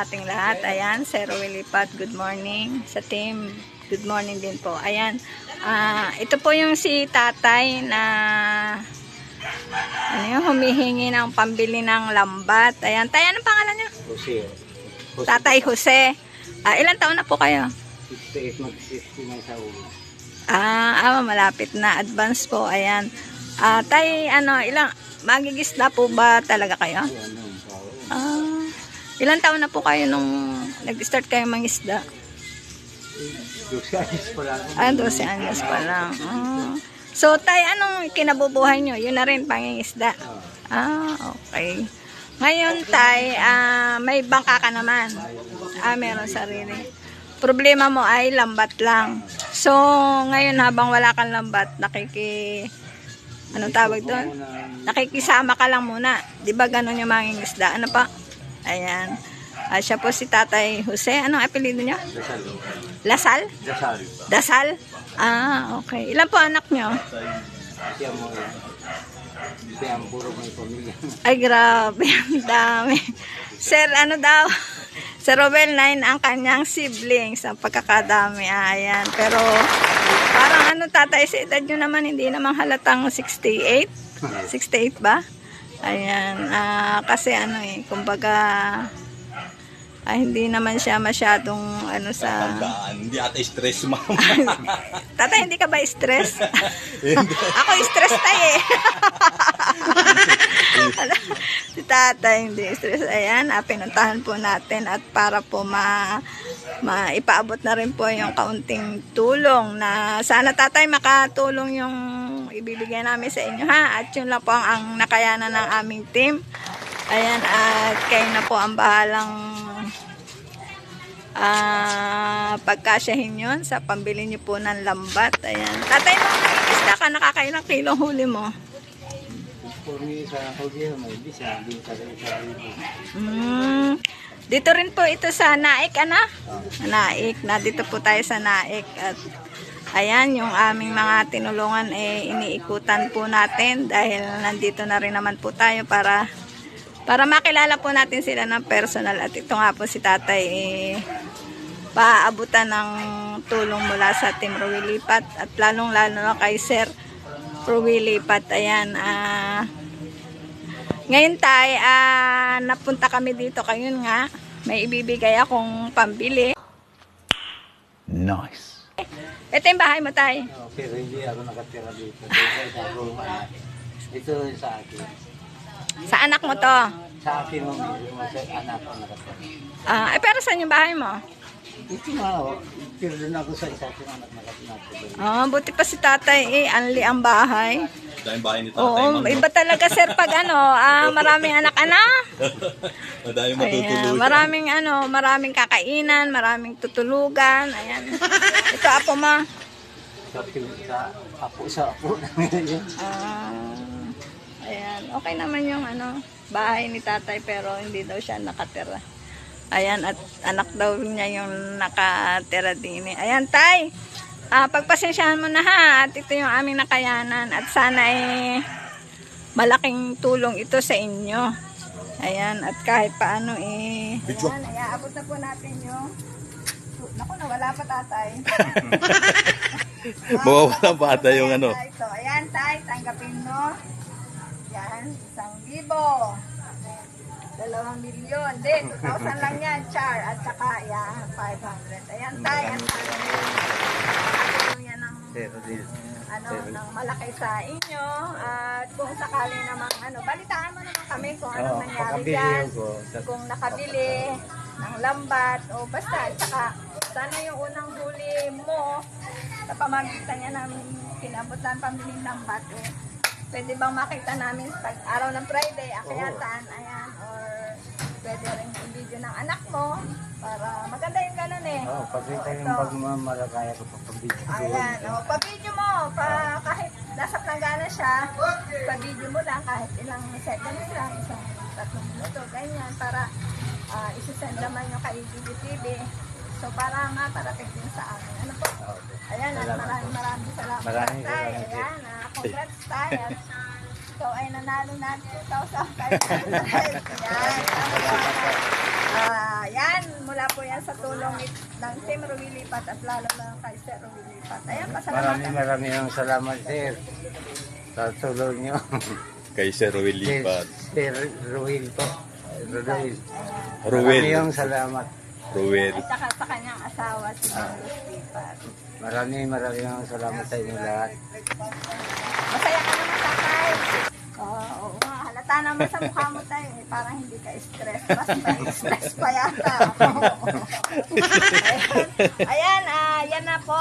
sa ating lahat. Ayan, Sir Willipat, good morning. Sa team, good morning din po. Ayan, ito po yung si tatay na humihingi ng pambili ng lambat. Ayan, tay, anong pangalan niya? Jose. Tatay Jose. Ilan taon na po kayo? 68 mag-69 sa ulo. Malapit na. Advance po. Ayan. Tay, ilang, magigisda po ba talaga kayo? Ilang taon na po kayo nung nag-start kayo mangisda? 12 anyos pa lang. 12 anyos pa lang. So, tay, anong kinabubuhay nyo? Yun na rin, pangingisda. Okay. Ngayon, tay, may bangka ka naman. Meron sarili. Problema mo ay lambat lang. So, ngayon habang wala kang lambat, anong tawag doon? Nakikisama ka lang muna. Di ba ganun yung mangingisda? Ano pa? Ayan. Siya po si Tatay Jose. Anong apelido niya? Lasal. Dasal. Dasal? Okay. Ilan po anak niyo? Siya mo yan. Siya ang puro may pamilya. Ay, grabe. Ang dami. Sir, ano daw? Sir Robel, 9 ang kanyang siblings. Ang pagkakadami. Ayan. Pero, parang tatay, sa edad nyo naman, hindi naman halatang 68. 68 ba? Ayan. Kasi kumbaga, hindi naman siya masyadong sa... Hindi ata stress, mama. Tatay, hindi ka ba stress? Ako stress tayo eh. Si tatay hindi stress. Ayan, pinuntahan po natin at para po maipaabot na rin po yung kaunting tulong na sana tatay makatulong yung ibibigay namin sa inyo ha. At yun lang po ang nakayanan ng aming team. Ayan, at kayo na po ang bahalang pagkasyahin yun sa pambili nyo po ng lambat. Ayan. Tatay, nung isda ka, nakakailang kilong huli mo? Puri sa huli, may bisa. Hindi sa Dito rin po ito sa Naik, Naik. Dito po tayo sa Naik. At ayan, yung aming mga tinulungan iniikutan po natin dahil nandito na rin naman po tayo para makilala po natin sila ng personal. At ito nga po si tatay paabutan ng tulong mula sa Team Ruwilipat at lalong-lalo na kay Sir Ruwilipat. Ayan, ngayon tay, napunta kami dito. Kayon nga, may ibibigay akong pambili. Nice. Ito yung bahay mo tay. Pero hindi ako nakatira dito. Ito sa akin. Sa anak mo to. Sa akin mo, sa anak ko nakatira. Pero saan yung bahay mo? Ito nga, pero doon ako sa isa kong anak nakatira. Buti pa si tatay anli ang bahay. Dahil bahay ni tatay. Oo, iba talaga sir pag maraming anak-anak. Dahil matutuluyan. Maraming kakainan, maraming tutulugan. Ayan. Ito apo mo. Sa apo namin. Ayan, okay naman yung bahay ni tatay pero hindi daw siya nakatira. Ayan, at anak daw niya yung nakatira din. Ayan, tay. Pagpasensyahan mo na ha. At ito yung aming nakayanan. At sana malaking tulong ito sa inyo. Ayan, at kahit paano ayan, iaabot na po natin yung... Naku, nawala pa tatay. Mawawala ba ata yung Ito, ayan tay, tanggapin mo. Yan, 1,000. 2 milyon. Hindi, 2,000 lang yan, char. At saka, yan, 500. Ayan, tay. Ang yan ng, ng malaki sa inyo. At kung sakali namang, balitaan mo naman kami kung anong nangyari dyan. Kung nakabili ng lambat, o basta. At saka, sana yung unang huli mo, sa pamagitan niya ng kinabutan pambiling lambat, pwede bang makita namin pag araw ng Friday, akyatan, ayan, or pwede rin i-video ng anak mo para maganda yung ganun Pagkita yung pagmamalagaya ko pa pag-video. Ayan, pa-video mo, kahit nasa planggana siya, pa-video mo lang kahit ilang seconds lang, isang 3 minuto, ganyan, para isisend naman yung kay TV. So para maparating din sa amin. Ano po? Ayan, maraming salamat. Maraming Tay. salamat. Ayan, congrats tayo. So ay nanalo na 2,000 pesos. Ayan. Yan, mula po yan sa tulong ng Team Ruilipat at lalo na kay Sir Ruilipat. Ayan, pasalamatan. Maraming salamat, sir. Sa tulong nyo. Kay Sir Ruel Lipat. Sir Ruel po. Ruel. Ruel. Maraming salamat. Ruel. At saka sa kanyang asawa, si Mangus Lipat. Maraming salamat sa inyo lahat. Masaya ka naman, tatay. Oo nga, halata naman sa mukha mo tayo. Eh. Parang hindi ka stress. Mas may stress pa yata. Ayan, yan na po.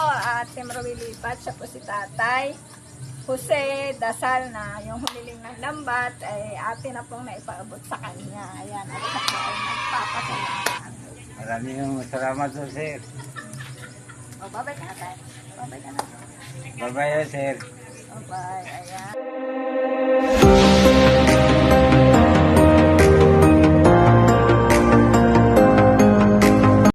Team Ruel Lipat. Siya po si tatay Jose Dasal na yung humiling ng lambat ay atin na pong naipaabot sa kanya. Ayan, at siya po ay nagpapasalamat. Maraming salamat po, sir. O, babay ka na tayo. Babay ka na. Bye-bye, sir. Babay, ayan.